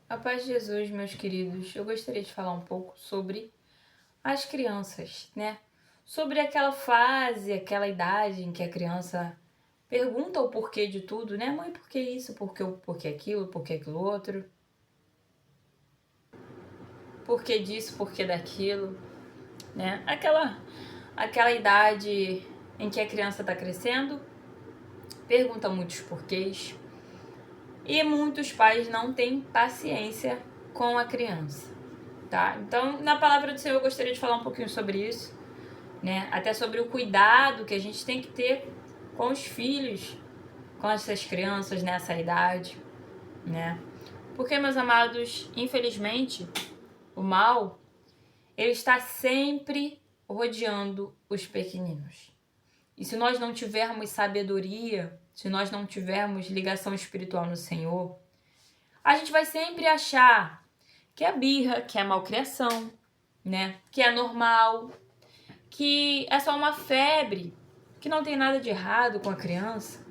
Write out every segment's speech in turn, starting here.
A paz de Jesus, meus queridos, eu gostaria de falar um pouco sobre as crianças, né? Sobre aquela fase, aquela idade em que a criança pergunta o porquê de tudo, né? Mãe, por que isso? Por que aquilo? Por que aquilo outro? Por que disso? Por que daquilo? Né? Aquela idade em que a criança está crescendo, pergunta muitos porquês e muitos pais não têm paciência com a criança. Tá? Então, na palavra do Senhor, eu gostaria de falar um pouquinho sobre isso, né? Até sobre o cuidado que a gente tem que ter com os filhos, com essas crianças nessa idade, né? Porque, meus amados, infelizmente, o mal, ele está sempre rodeando os pequeninos. E se nós não tivermos sabedoria, se nós não tivermos ligação espiritual no Senhor, a gente vai sempre achar que é birra, que é malcriação, né? Que é normal, que é só uma febre, que não tem nada de errado com a criança,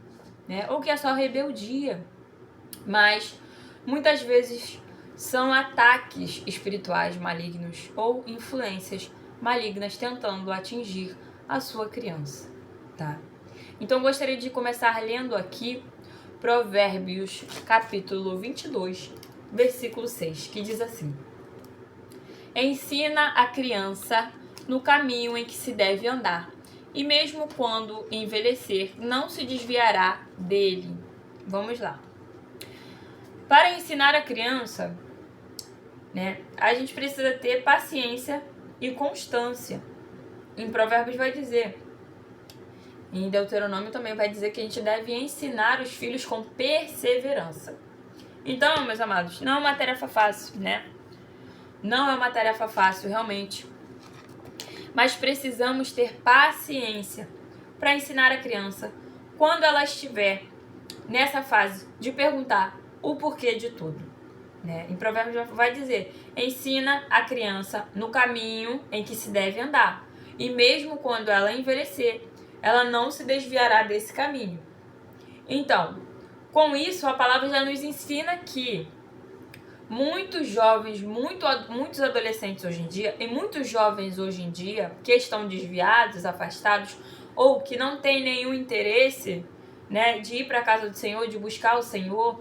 né? Ou que é só rebeldia. Mas muitas vezes são ataques espirituais malignos ou influências malignas tentando atingir a sua criança, tá? Então eu gostaria de começar lendo aqui Provérbios, capítulo 22, versículo 6, que diz assim: Ensina a criança no caminho em que se deve andar, e mesmo quando envelhecer, não se desviará dele. Vamos lá. Para ensinar a criança, né, a gente precisa ter paciência e constância. Em Provérbios vai dizer, em Deuteronômio também vai dizer que a gente deve ensinar os filhos com perseverança. Então, meus amados, não é uma tarefa fácil, né? Não é uma tarefa fácil, realmente. Mas precisamos ter paciência para ensinar a criança quando ela estiver nessa fase de perguntar o porquê de tudo, né? Em Provérbios vai dizer: ensina a criança no caminho em que se deve andar, e mesmo quando ela envelhecer, ela não se desviará desse caminho. Então, com isso, a palavra já nos ensina que muitos jovens, muitos adolescentes hoje em dia, e muitos jovens hoje em dia, que estão desviados, afastados, ou que não têm nenhum interesse, né, de ir para a casa do Senhor, de buscar o Senhor,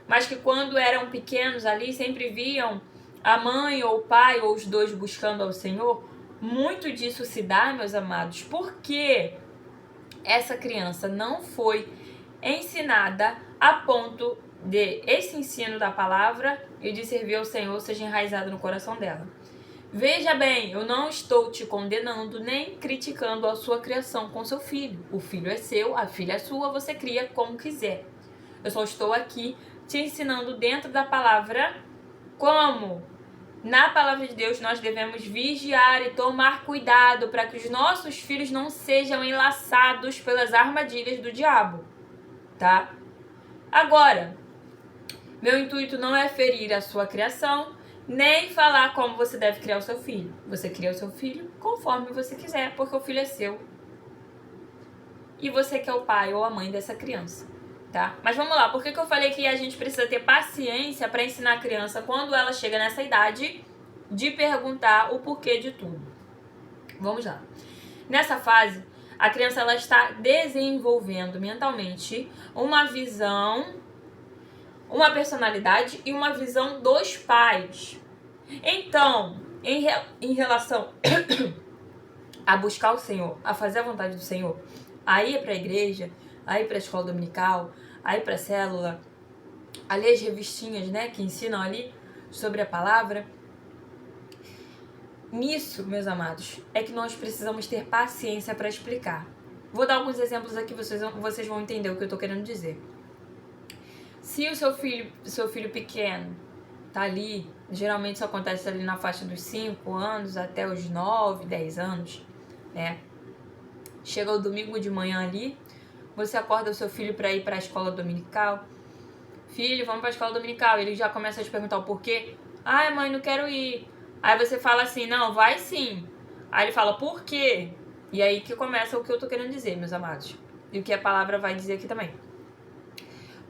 mas que quando eram pequenos ali, sempre viam a mãe ou o pai, ou os dois buscando ao Senhor. Muito disso se dá, meus amados, porque essa criança não foi ensinada a ponto de esse ensino da palavra e de servir ao Senhor seja enraizado no coração dela. Veja bem, eu não estou te condenando nem criticando a sua criação com seu filho. O filho é seu, a filha é sua, você cria como quiser. Eu só estou aqui te ensinando dentro da palavra como, na palavra de Deus, nós devemos vigiar e tomar cuidado para que os nossos filhos não sejam enlaçados pelas armadilhas do diabo, tá? Agora, meu intuito não é ferir a sua criação, nem falar como você deve criar o seu filho. Você cria o seu filho conforme você quiser, porque o filho é seu. E você que é o pai ou a mãe dessa criança, tá? Mas vamos lá, por que eu falei que a gente precisa ter paciência para ensinar a criança quando ela chega nessa idade de perguntar o porquê de tudo? Vamos lá. Nessa fase, a criança ela está desenvolvendo mentalmente uma visão, uma personalidade e uma visão dos pais. Então, em relação a buscar o Senhor, a fazer a vontade do Senhor, a ir para a igreja, a ir para a escola dominical, a ir para a célula, a ler as revistinhas, né, que ensinam ali sobre a palavra. Nisso, meus amados, é que nós precisamos ter paciência para explicar. Vou dar alguns exemplos aqui, vocês vão entender o que eu estou querendo dizer. Se o seu filho pequeno tá ali, geralmente isso acontece ali na faixa dos 5 anos até os 9, 10 anos, né? Chega o domingo de manhã ali, você acorda o seu filho para ir para a escola dominical. Filho, vamos para a escola dominical. Ele já começa a te perguntar o porquê. Ai, mãe, não quero ir. Aí você fala assim, não, vai sim. Aí ele fala, por quê? E aí que começa o que eu tô querendo dizer, meus amados. E o que a palavra vai dizer aqui também.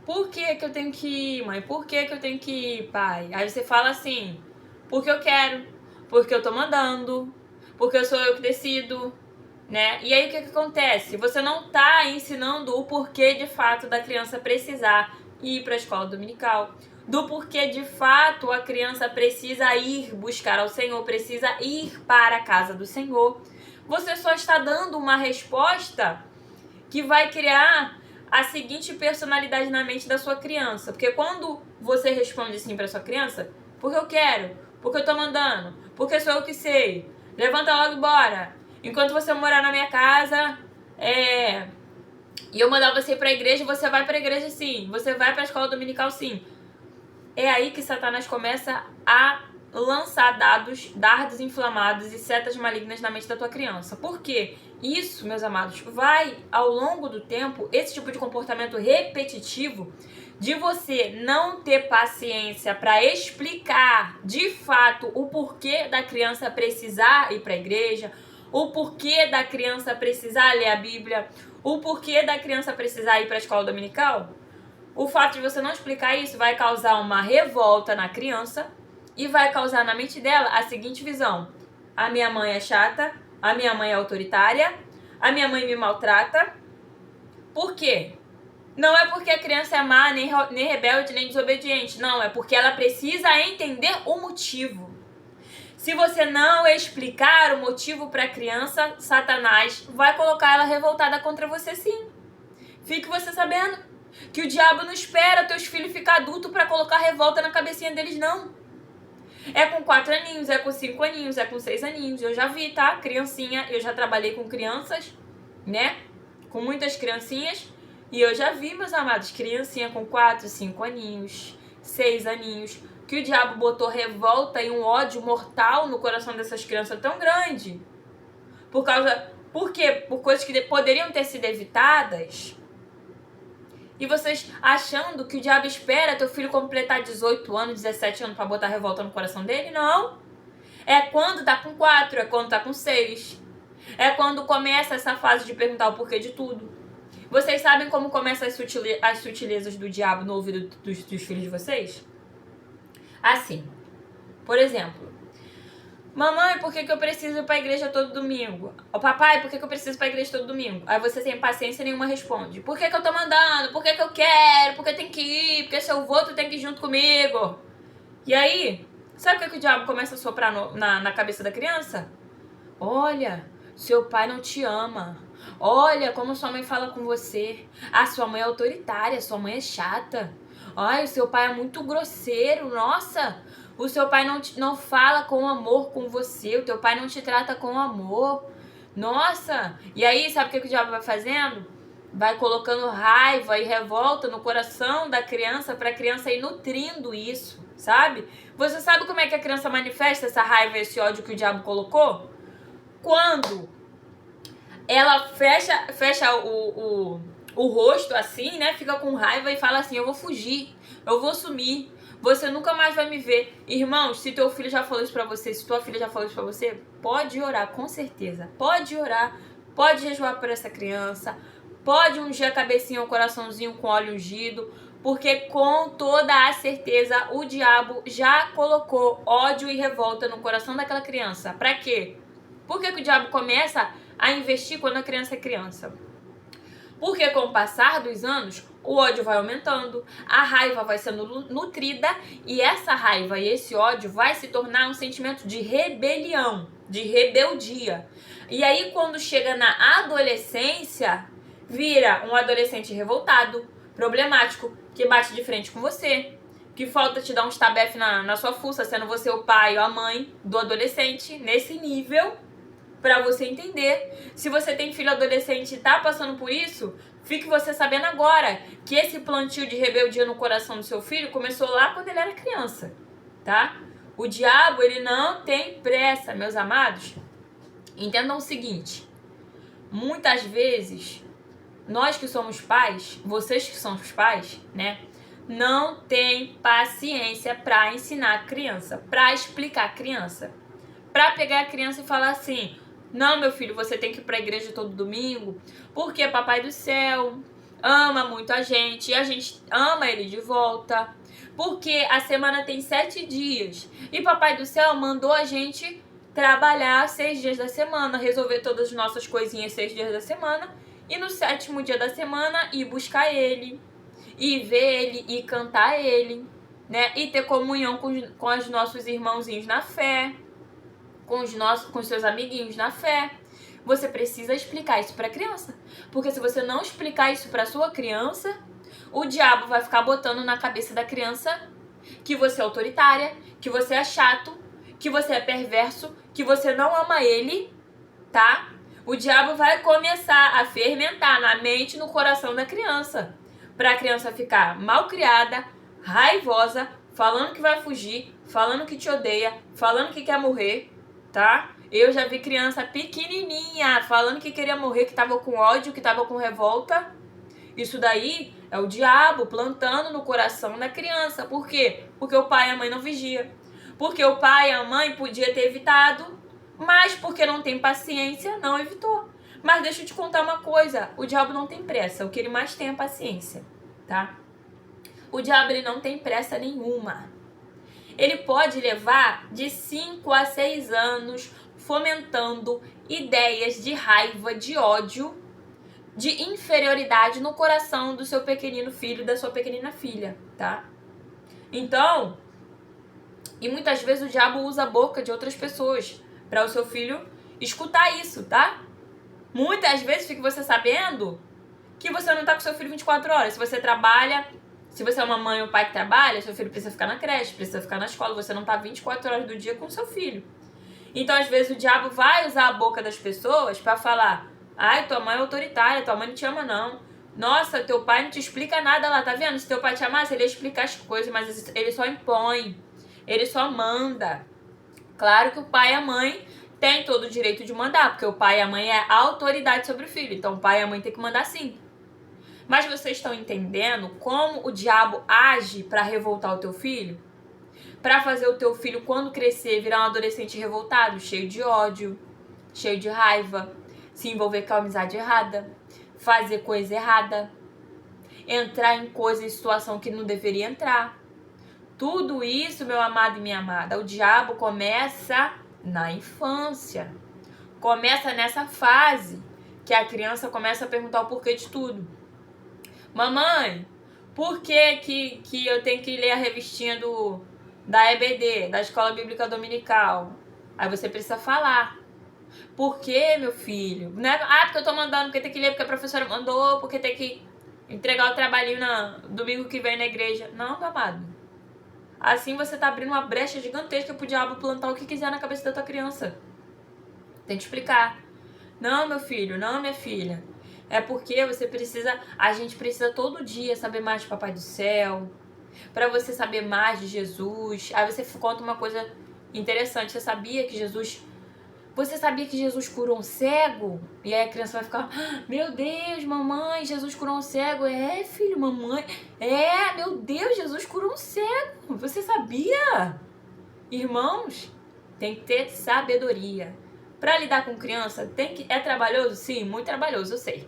Por que que eu tenho que ir, mãe? Por que que eu tenho que ir, pai? Aí você fala assim, porque eu quero, porque eu tô mandando, porque sou eu que decido, né? E aí o que que acontece? Você não tá ensinando o porquê de fato da criança precisar ir para a escola dominical, do porquê de fato a criança precisa ir buscar ao Senhor, precisa ir para a casa do Senhor. Você só está dando uma resposta que vai criar a seguinte personalidade na mente da sua criança. Porque quando você responde assim para sua criança, porque eu quero, porque eu tô mandando, porque sou eu que sei, levanta logo e bora. Enquanto você morar na minha casa, e eu mandar você ir pra igreja, você vai pra igreja sim, você vai pra escola dominical sim. É aí que Satanás começa a lançar dardos inflamados e setas malignas na mente da tua criança. Por quê? Isso, meus amados, vai ao longo do tempo, esse tipo de comportamento repetitivo de você não ter paciência para explicar de fato o porquê da criança precisar ir para a igreja, o porquê da criança precisar ler a Bíblia, o porquê da criança precisar ir para a escola dominical. O fato de você não explicar isso vai causar uma revolta na criança e vai causar na mente dela a seguinte visão: a minha mãe é chata, a minha mãe é autoritária, a minha mãe me maltrata. Por quê? Não é porque a criança é má, nem rebelde, nem desobediente. Não, é porque ela precisa entender o motivo. Se você não explicar o motivo para a criança, Satanás vai colocar ela revoltada contra você sim. Fique você sabendo que o diabo não espera teus filhos ficar adultos para colocar revolta na cabecinha deles, não. É com 4 aninhos, é com 5 aninhos, é com 6 aninhos. Eu já vi, tá? Criancinha, eu já trabalhei com crianças, né? Com muitas criancinhas. E eu já vi, meus amados, criancinha com 4, 5 aninhos, 6 aninhos, que o diabo botou revolta e um ódio mortal no coração dessas crianças tão grande. Por quê? Por coisas que poderiam ter sido evitadas. E vocês achando que o diabo espera teu filho completar 18 anos, 17 anos pra botar revolta no coração dele? Não. É quando tá com 4, é quando tá com 6. É quando começa essa fase de perguntar o porquê de tudo. Vocês sabem como começam as sutilezas do diabo no ouvido dos filhos de vocês? Assim, por exemplo, mamãe, por que eu preciso ir pra igreja todo domingo? Ô papai, por que eu preciso ir pra igreja todo domingo? Aí você sem paciência nenhuma responde: por que eu tô mandando? Por que eu quero? Por que eu tenho que ir? Porque se eu vou, tu tem que ir junto comigo. E aí, sabe o que o diabo começa a soprar na cabeça da criança? Olha, seu pai não te ama. Olha como sua mãe fala com você. Ah, sua mãe é autoritária, sua mãe é chata. Ai, o seu pai é muito grosseiro, nossa. O seu pai não fala com amor com você, o teu pai não te trata com amor. Nossa! E aí, sabe o que o diabo vai fazendo? Vai colocando raiva e revolta no coração da criança para a criança ir nutrindo isso, sabe? Você sabe como é que a criança manifesta essa raiva e esse ódio que o diabo colocou? Quando ela fecha o rosto assim, né? Fica com raiva e fala assim: eu vou fugir, eu vou sumir, você nunca mais vai me ver. Irmãos, se teu filho já falou isso pra você, se tua filha já falou isso pra você, pode orar, com certeza. Pode orar, pode jejuar por essa criança, pode ungir a cabecinha, o coraçãozinho com óleo ungido, porque com toda a certeza o diabo já colocou ódio e revolta no coração daquela criança. Pra quê? Por que o diabo começa a investir quando a criança é criança? Porque com o passar dos anos, o ódio vai aumentando, a raiva vai sendo nutrida e essa raiva e esse ódio vai se tornar um sentimento de rebelião, de rebeldia. E aí quando chega na adolescência, vira um adolescente revoltado, problemático, que bate de frente com você, que falta te dar um estabefe na sua fuça, sendo você o pai ou a mãe do adolescente, nesse nível. Pra você entender. Se você tem filho adolescente e tá passando por isso, fique você sabendo agora que esse plantio de rebeldia no coração do seu filho começou lá quando ele era criança, tá? O diabo, ele não tem pressa, meus amados. Entendam o seguinte: muitas vezes, nós que somos pais, vocês que são os pais, né? Não tem paciência pra ensinar a criança, pra explicar a criança. Pra pegar a criança e falar assim: não, meu filho, você tem que ir pra igreja todo domingo, porque papai do céu, ama muito a gente ama ele de volta. Porque a semana tem 7 dias e Papai do Céu mandou a gente trabalhar 6 dias da semana, resolver todas as nossas coisinhas 6 dias da semana e no 7º dia da semana ir buscar ele, e ver ele, e cantar ele, né? E ter comunhão com os nossos irmãozinhos na fé, com os seus amiguinhos na fé. Você precisa explicar isso para a criança, porque se você não explicar isso para sua criança, o diabo vai ficar botando na cabeça da criança que você é autoritária, que você é chato, que você é perverso, que você não ama ele, tá? O diabo vai começar a fermentar na mente e no coração da criança, para a criança ficar mal criada, raivosa, falando que vai fugir, falando que te odeia, falando que quer morrer, tá? Eu já vi criança pequenininha falando que queria morrer, que tava com ódio, que tava com revolta. Isso daí é o diabo plantando no coração da criança. Por quê? Porque o pai e a mãe não vigiam. Porque o pai e a mãe podia ter evitado, mas porque não tem paciência, não evitou. Mas deixa eu te contar uma coisa, o diabo não tem pressa, o que ele mais tem é paciência, tá? O diabo ele não tem pressa nenhuma. Ele pode levar de 5 a 6 anos fomentando ideias de raiva, de ódio, de inferioridade no coração do seu pequenino filho, da sua pequenina filha, tá? Então, e muitas vezes o diabo usa a boca de outras pessoas para o seu filho escutar isso, tá? Muitas vezes fica você sabendo que você não tá com seu filho 24 horas. Se você trabalha, se você é uma mãe ou um pai que trabalha, seu filho precisa ficar na creche, precisa ficar na escola, você não tá 24 horas do dia com seu filho. Então, às vezes, o diabo vai usar a boca das pessoas para falar: ai, tua mãe é autoritária, tua mãe não te ama não. Nossa, teu pai não te explica nada lá, tá vendo? Se teu pai te amasse, ele ia explicar as coisas, mas ele só impõe, ele só manda. Claro que o pai e a mãe têm todo o direito de mandar, porque o pai e a mãe é a autoridade sobre o filho, então o pai e a mãe têm que mandar sim. Mas vocês estão entendendo como o diabo age para revoltar o teu filho? Para fazer o teu filho, quando crescer, virar um adolescente revoltado, cheio de ódio, cheio de raiva, se envolver com a amizade errada, fazer coisa errada, entrar em coisa e situação que não deveria entrar. Tudo isso, meu amado e minha amada, o diabo começa na infância. Começa nessa fase que a criança começa a perguntar o porquê de tudo. Mamãe, por que eu tenho que ler a revistinha da EBD, da Escola Bíblica Dominical? Aí você precisa falar. Por que, meu filho? Não é, porque eu tô mandando, porque tem que ler, porque a professora mandou, porque tem que entregar o trabalhinho domingo que vem na igreja. Não, meu amado. Assim você tá abrindo uma brecha gigantesca pro diabo plantar o que quiser na cabeça da tua criança. Tem que explicar. Não, meu filho, não, minha filha. É porque a gente precisa todo dia saber mais de Papai do Céu, para você saber mais de Jesus. Aí você conta uma coisa interessante. Você sabia que Jesus curou um cego? E aí a criança vai ficar: meu Deus, mamãe, Jesus curou um cego. É, filho, mamãe. É, meu Deus, Jesus curou um cego. Você sabia? Irmãos, tem que ter sabedoria. Para lidar com criança, é trabalhoso? Sim, muito trabalhoso, eu sei.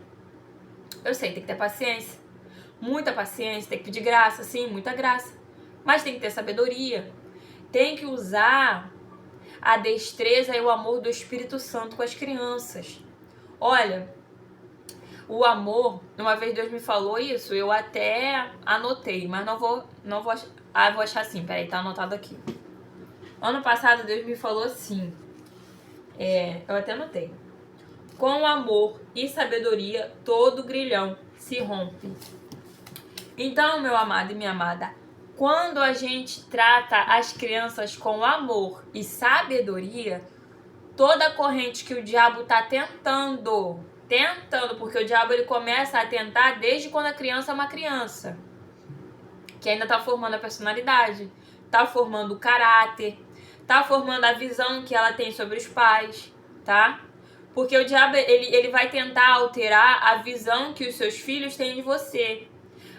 Tem que ter paciência. Muita paciência, tem que pedir graça, sim, muita graça. Mas tem que ter sabedoria. Tem que usar a destreza e o amor do Espírito Santo com as crianças. Olha, o amor, uma vez Deus me falou isso, eu até anotei, mas não vou achar, vou achar assim, peraí, tá anotado aqui. Ano passado Deus me falou assim, eu até anotei: com amor e sabedoria todo grilhão se rompe. Então, meu amado e minha amada, quando a gente trata as crianças com amor e sabedoria, toda corrente que o diabo tá tentando, porque o diabo ele começa a tentar desde quando a criança é uma criança, que ainda tá formando a personalidade, tá formando o caráter, tá formando a visão que ela tem sobre os pais, tá? Porque o diabo ele vai tentar alterar a visão que os seus filhos têm de você.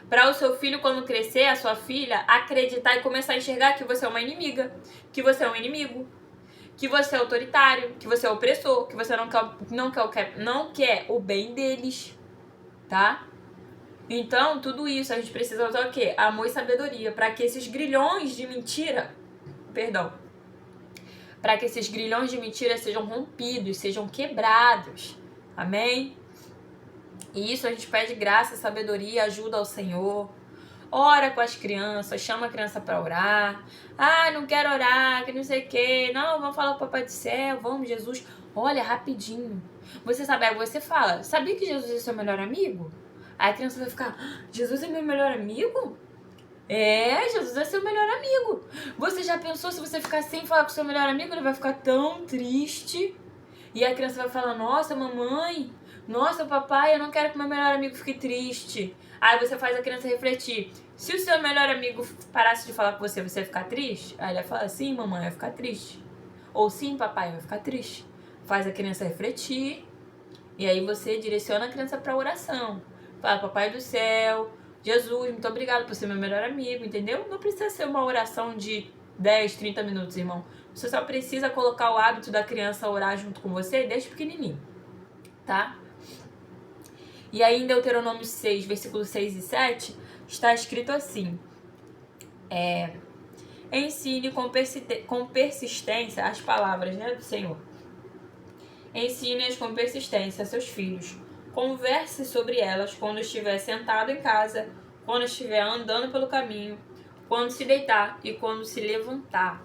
Para o seu filho, quando crescer, a sua filha, acreditar e começar a enxergar que você é uma inimiga, que você é um inimigo, que você é autoritário, que você é opressor, que você não quer o bem deles, tá? Então, tudo isso a gente precisa usar o quê? Amor e sabedoria, para que esses grilhões de mentira, para que esses grilhões de mentira sejam rompidos, sejam quebrados. Amém? E isso a gente pede graça, sabedoria, ajuda ao Senhor. Ora com as crianças, chama a criança para orar. Ah, não quero orar, que não sei o quê. Não, vamos falar com o Papai do Céu, vamos, Jesus. Olha, rapidinho. Você sabe, aí você fala, sabia que Jesus é seu melhor amigo? Aí a criança vai ficar, Jesus é meu melhor amigo? É, Jesus é seu melhor amigo. Você já pensou se você ficar sem falar com seu melhor amigo, ele vai ficar tão triste? E a criança vai falar, nossa, mamãe, nossa, papai, eu não quero que meu melhor amigo fique triste. Aí você faz a criança refletir. Se o seu melhor amigo parasse de falar com você, você ia ficar triste? Aí ele vai falar, sim, mamãe, vai ficar triste. Ou sim, papai, vai ficar triste. Faz a criança refletir. E aí você direciona a criança para oração. Fala, Papai do Céu, Jesus, muito obrigado por ser meu melhor amigo, entendeu? Não precisa ser uma oração de 10, 30 minutos, irmão. Você só precisa colocar o hábito da criança orar junto com você desde pequenininho, tá? E aí em Deuteronômio 6, versículos 6 e 7, está escrito assim: ensine com persistência as palavras, né, do Senhor. Ensine-as com persistência a seus filhos. Converse sobre elas quando estiver sentado em casa, quando estiver andando pelo caminho, quando se deitar e quando se levantar.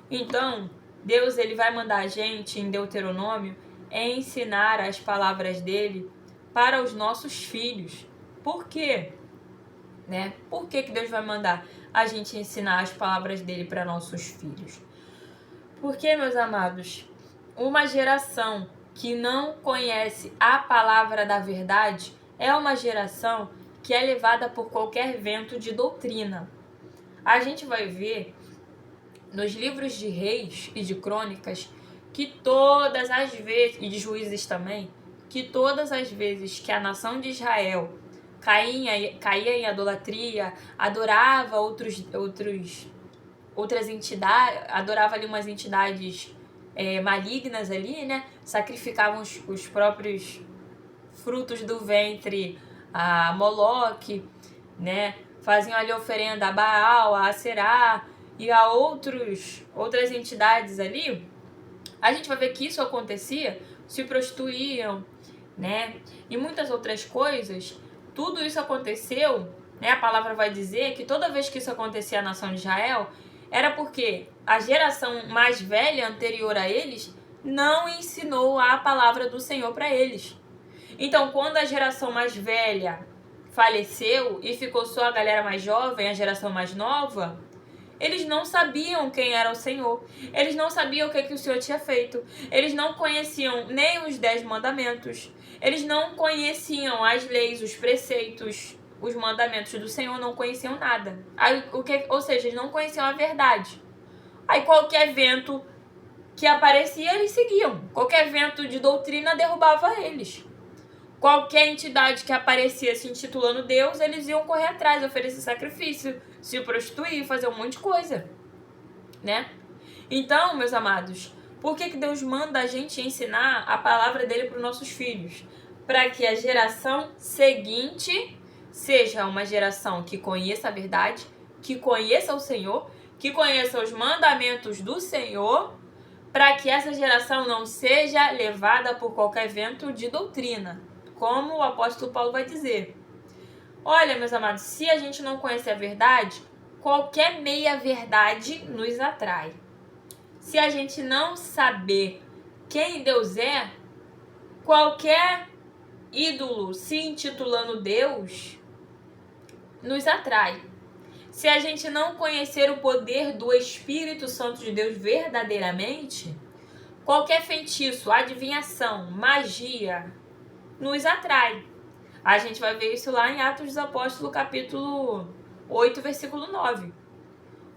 Então, Deus ele vai mandar a gente, em Deuteronômio, ensinar as palavras dele para os nossos filhos. Por quê? Né? Por que Deus vai mandar a gente ensinar as palavras dele para nossos filhos? Porque, meus amados, uma geração que não conhece a palavra da verdade é uma geração que é levada por qualquer vento de doutrina. A gente vai ver nos livros de Reis e de Crônicas que todas as vezes, e de Juízes também, que todas as vezes que a nação de Israel caía em idolatria, adorava outras entidades, adorava ali umas entidades malignas ali, né? Sacrificavam os próprios frutos do ventre a Moloque, né? Faziam ali oferenda a Baal, a Aserá e a outras entidades ali. A gente vai ver que isso acontecia, se prostituíam, né? E muitas outras coisas. Tudo isso aconteceu, né? A palavra vai dizer que toda vez que isso acontecia na nação de Israel, era porque a geração mais velha, anterior a eles, não ensinou a palavra do Senhor para eles. Então, quando a geração mais velha faleceu e ficou só a galera mais jovem, a geração mais nova, eles não sabiam quem era o Senhor. Eles não sabiam o que o Senhor tinha feito. Eles não conheciam nem os 10 mandamentos. Eles não conheciam as leis, os preceitos, os mandamentos do Senhor, não conheciam nada. Aí, ou seja, eles não conheciam a verdade. Aí qualquer vento que aparecia, eles seguiam. Qualquer vento de doutrina derrubava eles. Qualquer entidade que aparecia se intitulando Deus, eles iam correr atrás, oferecer sacrifício, se prostituir, fazer um monte de coisa, né? Então, meus amados, por que Deus manda a gente ensinar a palavra dele para os nossos filhos? Para que a geração seguinte seja uma geração que conheça a verdade, que conheça o Senhor, que conheça os mandamentos do Senhor, para que essa geração não seja levada por qualquer vento de doutrina, como o apóstolo Paulo vai dizer. Olha, meus amados, se a gente não conhecer a verdade, qualquer meia-verdade nos atrai. Se a gente não saber quem Deus é, qualquer ídolo se intitulando Deus nos atrai. Se a gente não conhecer o poder do Espírito Santo de Deus verdadeiramente, qualquer feitiço, adivinhação, magia nos atrai. A gente vai ver isso lá em Atos dos Apóstolos, capítulo 8, versículo 9.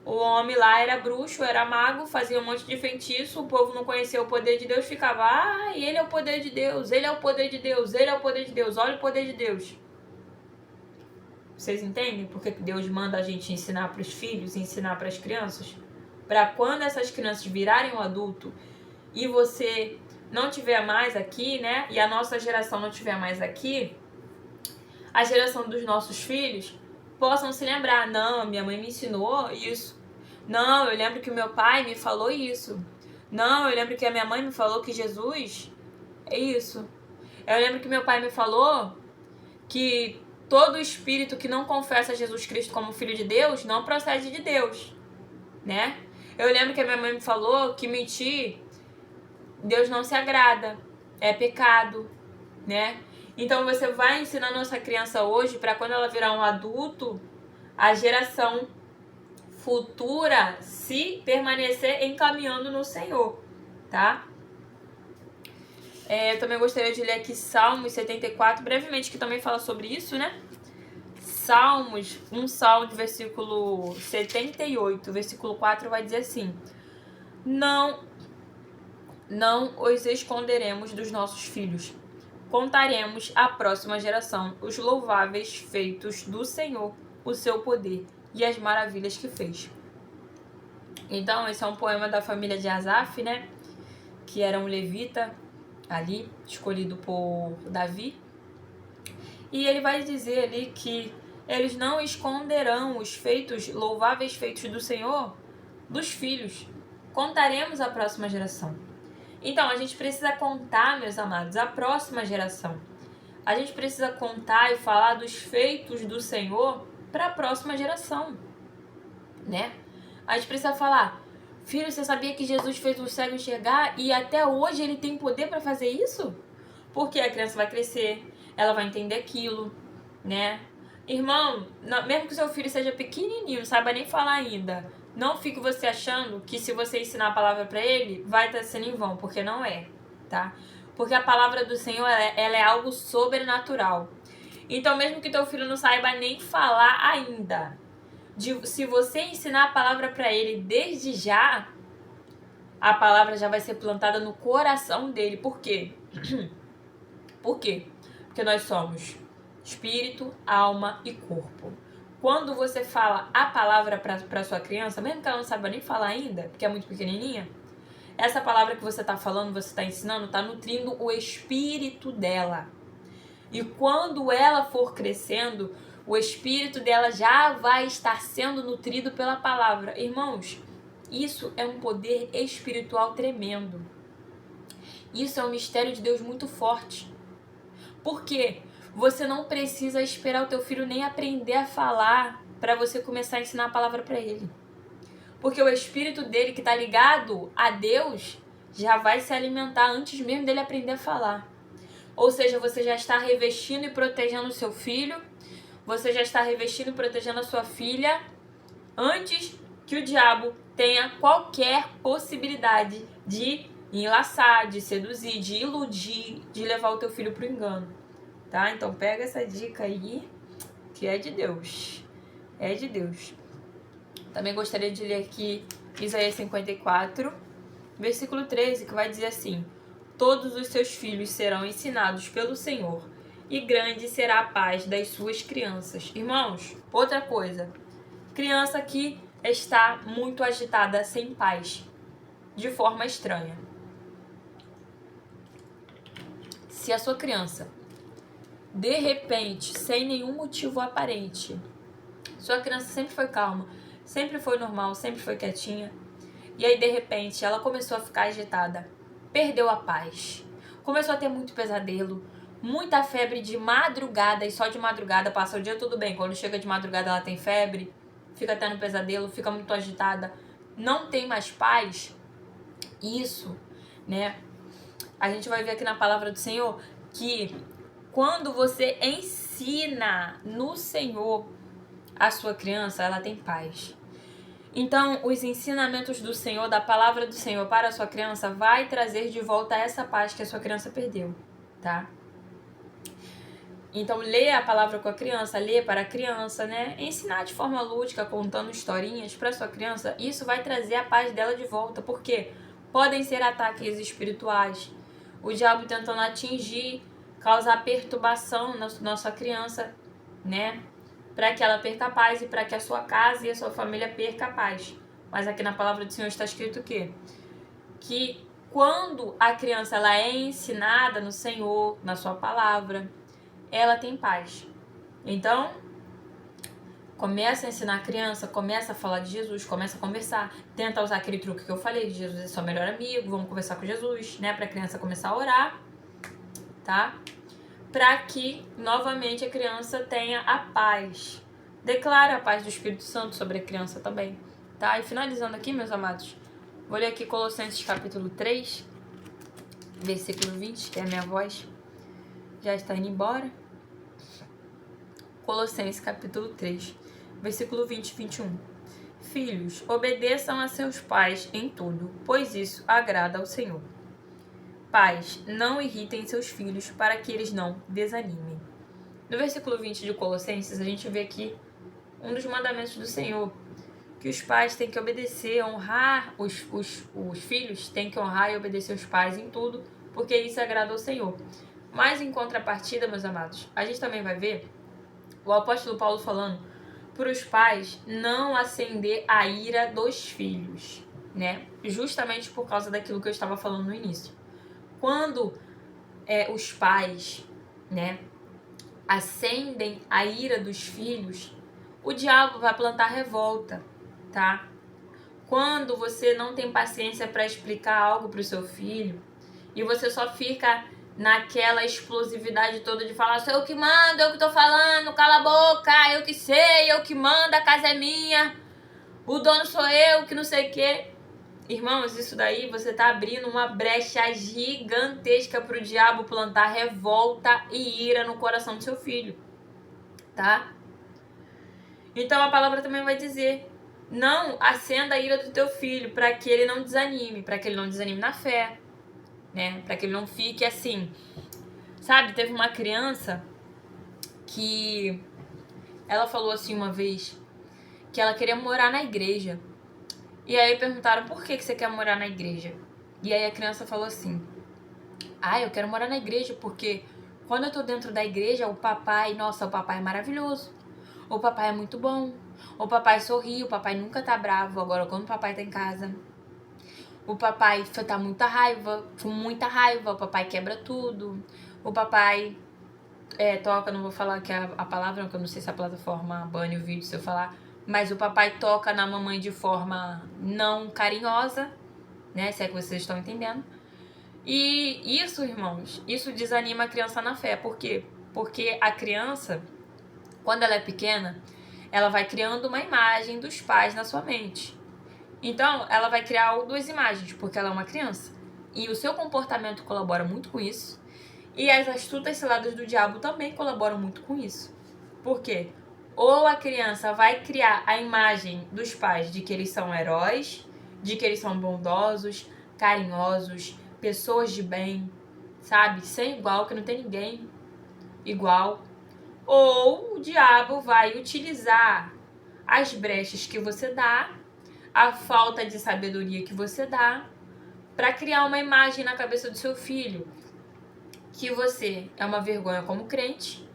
O homem lá era bruxo, era mago, fazia um monte de feitiço, o povo não conhecia o poder de Deus, ficava, ele é o poder de Deus, ele é o poder de Deus, ele é o poder de Deus, olha o poder de Deus. Vocês entendem por que Deus manda a gente ensinar para os filhos, ensinar para as crianças? Para quando essas crianças virarem um adulto e você não tiver mais aqui, né? E a nossa geração não tiver mais aqui, a geração dos nossos filhos possam se lembrar, não, minha mãe me ensinou isso. Não, eu lembro que o meu pai me falou isso. Não, eu lembro que a minha mãe me falou que Jesus é isso. Eu lembro que meu pai me falou que todo espírito que não confessa Jesus Cristo como Filho de Deus não procede de Deus, né? Eu lembro que a minha mãe me falou que mentir, Deus não se agrada, é pecado, né? Então você vai ensinar a nossa criança hoje para quando ela virar um adulto, a geração futura se permanecer encaminhando no Senhor, tá? Eu também gostaria de ler aqui Salmos 74, brevemente, que também fala sobre isso, né? Salmos, um salmo de versículo 78, versículo 4 vai dizer assim: Não os esconderemos dos nossos filhos. Contaremos à próxima geração os louváveis feitos do Senhor, o seu poder e as maravilhas que fez. Então, esse é um poema da família de Asaf, né? Que era um levita ali, escolhido por Davi. E ele vai dizer ali que eles não esconderão os feitos, louváveis feitos do Senhor, dos filhos. Contaremos à próxima geração. Então, a gente precisa contar, meus amados, a próxima geração. A gente precisa contar e falar dos feitos do Senhor para a próxima geração, né? A gente precisa falar: filho, você sabia que Jesus fez o cego enxergar e até hoje ele tem poder para fazer isso? Porque a criança vai crescer, ela vai entender aquilo, né? Irmão, mesmo que o seu filho seja pequenininho, não saiba nem falar ainda, não fique você achando que se você ensinar a palavra para ele, vai estar sendo em vão, porque não é, tá? Porque a palavra do Senhor, ela é algo sobrenatural. Então, mesmo que teu filho não saiba nem falar ainda, se você ensinar a palavra para ele desde já, a palavra já vai ser plantada no coração dele. Por quê? Por quê? Porque nós somos espírito, alma e corpo. Quando você fala a palavra para sua criança, mesmo que ela não saiba nem falar ainda, porque é muito pequenininha, essa palavra que você está falando, você está ensinando, está nutrindo o espírito dela. E quando ela for crescendo, o espírito dela já vai estar sendo nutrido pela palavra. Irmãos, isso é um poder espiritual tremendo. Isso é um mistério de Deus muito forte. Por quê? Você não precisa esperar o teu filho nem aprender a falar para você começar a ensinar a palavra para ele. Porque o espírito dele que está ligado a Deus já vai se alimentar antes mesmo dele aprender a falar. Ou seja, você já está revestindo e protegendo o seu filho, você já está revestindo e protegendo a sua filha antes que o diabo tenha qualquer possibilidade de enlaçar, de seduzir, de iludir, de levar o teu filho para o engano. Tá? Então pega essa dica aí, que é de Deus. É de Deus. Também gostaria de ler aqui Isaías 54, versículo 13, que vai dizer assim: Todos os seus filhos serão ensinados pelo Senhor, e grande será a paz das suas crianças. Irmãos, outra coisa. Criança que está muito agitada, sem paz, de forma estranha. Se a sua criança, de repente, sem nenhum motivo aparente, sua criança sempre foi calma, sempre foi normal, sempre foi quietinha, e aí de repente ela começou a ficar agitada, perdeu a paz, começou a ter muito pesadelo, muita febre de madrugada, e só de madrugada, passa o dia tudo bem, quando chega de madrugada ela tem febre, fica tendo pesadelo, fica muito agitada, não tem mais paz. Isso, né? A gente vai ver aqui na palavra do Senhor que quando você ensina no Senhor a sua criança, ela tem paz. Então, os ensinamentos do Senhor, da palavra do Senhor para a sua criança, vai trazer de volta essa paz que a sua criança perdeu, tá? Então, lê a palavra com a criança, lê para a criança, né? Ensinar de forma lúdica, contando historinhas para a sua criança, isso vai trazer a paz dela de volta. Por quê? Podem ser ataques espirituais, o diabo tentando atingir, causar perturbação na sua criança, né? Para que ela perca a paz e para que a sua casa e a sua família perca a paz. Mas aqui na palavra do Senhor está escrito o quê? Que quando a criança ela é ensinada no Senhor, na sua palavra, ela tem paz. Então, começa a ensinar a criança, começa a falar de Jesus, começa a conversar, tenta usar aquele truque que eu falei, de Jesus é seu melhor amigo, vamos conversar com Jesus, né, pra criança começar a orar, tá? Pra que, novamente, a criança tenha a paz. Declara a paz do Espírito Santo sobre a criança também, tá? E finalizando aqui, meus amados, vou ler aqui Colossenses capítulo 3, versículo 20, que é a minha voz já está indo embora. Colossenses capítulo 3, versículo 20 e 21. Filhos, obedeçam a seus pais em tudo, pois isso agrada ao Senhor. Pais, não irritem seus filhos para que eles não desanimem. No versículo 20 de Colossenses, a gente vê aqui um dos mandamentos do Senhor, que os pais têm que obedecer, honrar, os filhos têm que honrar e obedecer os pais em tudo, porque isso agrada ao Senhor. Mas em contrapartida, meus amados, a gente também vai ver o apóstolo Paulo falando para os pais não acender a ira dos filhos, né? Justamente por causa daquilo que eu estava falando no início. Quando os pais, né, acendem a ira dos filhos, o diabo vai plantar revolta, tá? Quando você não tem paciência para explicar algo para o seu filho e você só fica naquela explosividade toda de falar, sou eu que mando, eu que tô falando, cala a boca, eu que sei, eu que mando, a casa é minha, o dono sou eu, que não sei o quê. Irmãos, isso daí você tá abrindo uma brecha gigantesca pro diabo plantar revolta e ira no coração do seu filho, tá? Então a palavra também vai dizer, não acenda a ira do teu filho para que ele não desanime, para que ele não desanime na fé, né? Para que ele não fique assim. Sabe, teve uma criança que ela falou assim uma vez que ela queria morar na igreja. E aí perguntaram, por que você quer morar na igreja? E aí a criança falou assim, eu quero morar na igreja porque quando eu tô dentro da igreja, o papai é maravilhoso. O papai é muito bom. O papai sorri, o papai nunca tá bravo. Agora, quando o papai tá em casa, o papai tá com muita raiva, o papai quebra tudo. O papai toca, não vou falar que a palavra, porque eu não sei se a plataforma bane o vídeo se eu falar, mas o papai toca na mamãe de forma não carinhosa, né? Se é que vocês estão entendendo. E isso, irmãos, isso desanima a criança na fé. Por quê? Porque a criança, quando ela é pequena, ela vai criando uma imagem dos pais na sua mente. Então, ela vai criar duas imagens, porque ela é uma criança. E o seu comportamento colabora muito com isso. E as astutas ciladas do diabo também colaboram muito com isso. Por quê? Ou a criança vai criar a imagem dos pais de que eles são heróis, de que eles são bondosos, carinhosos, pessoas de bem, sabe? Sem igual, que não tem ninguém igual. Ou o diabo vai utilizar as brechas que você dá, a falta de sabedoria que você dá, para criar uma imagem na cabeça do seu filho que você é uma vergonha como crente,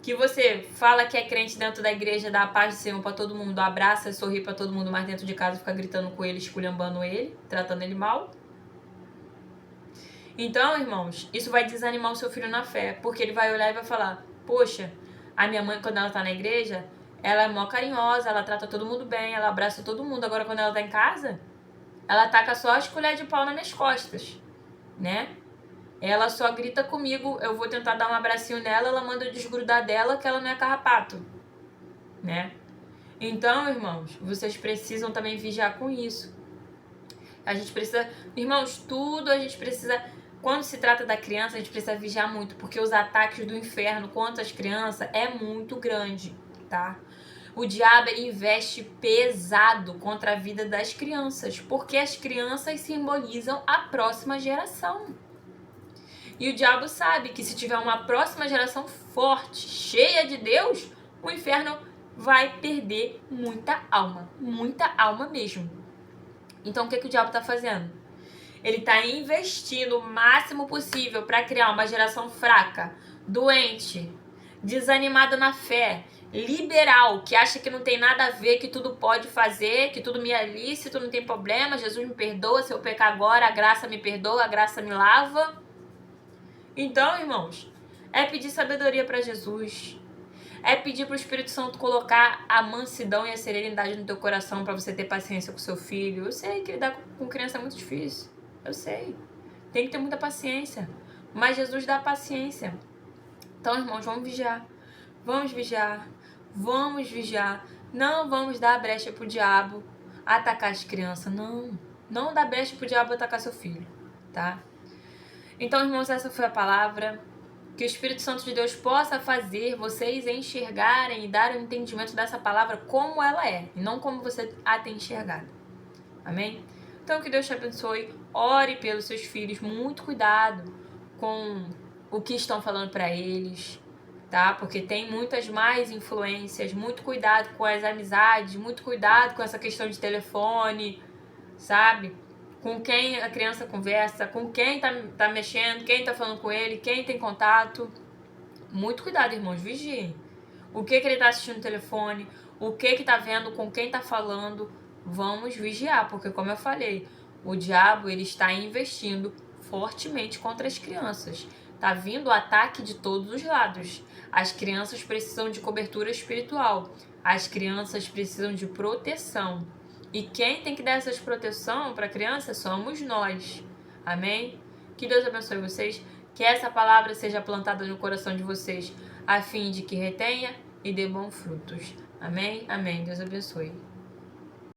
que você fala que é crente dentro da igreja, dá a paz do Senhor para todo mundo, abraça e sorri para todo mundo, mas dentro de casa fica gritando com ele, esculhambando ele, tratando ele mal. Então, irmãos, isso vai desanimar o seu filho na fé, porque ele vai olhar e vai falar, poxa, a minha mãe, quando ela tá na igreja, ela é mó carinhosa, ela trata todo mundo bem, ela abraça todo mundo. Agora, quando ela tá em casa, ela taca só as colheres de pau nas minhas costas, né? Ela só grita comigo, eu vou tentar dar um abracinho nela, ela manda eu desgrudar dela, que ela não é carrapato, né? Então, irmãos, vocês precisam também vigiar com isso. A gente precisa... Irmãos, tudo a gente precisa... Quando se trata da criança, a gente precisa vigiar muito, porque os ataques do inferno contra as crianças é muito grande, tá? O diabo investe pesado contra a vida das crianças, porque as crianças simbolizam a próxima geração. E o diabo sabe que se tiver uma próxima geração forte, cheia de Deus, o inferno vai perder muita alma mesmo. Então o que o diabo está fazendo? Ele está investindo o máximo possível para criar uma geração fraca, doente, desanimada na fé, liberal, que acha que não tem nada a ver, que tudo pode fazer, que tudo me é lícito, não tem problema, Jesus me perdoa, se eu pecar agora, a graça me perdoa, a graça me lava. Então, irmãos, é pedir sabedoria para Jesus, É pedir para o Espírito Santo colocar a mansidão e a serenidade no teu coração para você ter paciência com seu filho. Eu sei que lidar com criança é muito difícil. Eu sei. Tem que ter muita paciência. Mas Jesus dá paciência. Então, irmãos, vamos vigiar. Vamos vigiar. Vamos vigiar. Não vamos dar brecha pro diabo atacar as crianças. Não. Não dá brecha pro diabo atacar seu filho. Tá? Então, irmãos, essa foi a palavra. Que o Espírito Santo de Deus possa fazer vocês enxergarem e dar o entendimento dessa palavra como ela é, e não como você a tem enxergado. Amém? Então, que Deus te abençoe. Ore pelos seus filhos. Muito cuidado com o que estão falando para eles, tá? Porque tem muitas mais influências. Muito cuidado com as amizades. Muito cuidado com essa questão de telefone, sabe? Com quem a criança conversa, com quem tá mexendo, quem tá falando com ele, quem tem contato. Muito cuidado, irmãos, vigiem. O que ele tá assistindo no telefone, o que tá vendo, com quem tá falando. Vamos vigiar, porque como eu falei, o diabo ele está investindo fortemente contra as crianças. Tá vindo o ataque de todos os lados. As crianças precisam de cobertura espiritual. As crianças precisam de proteção. E quem tem que dar essa proteção para a criança somos nós. Amém? Que Deus abençoe vocês. Que essa palavra seja plantada no coração de vocês, a fim de que retenha e dê bons frutos. Amém? Amém. Deus abençoe.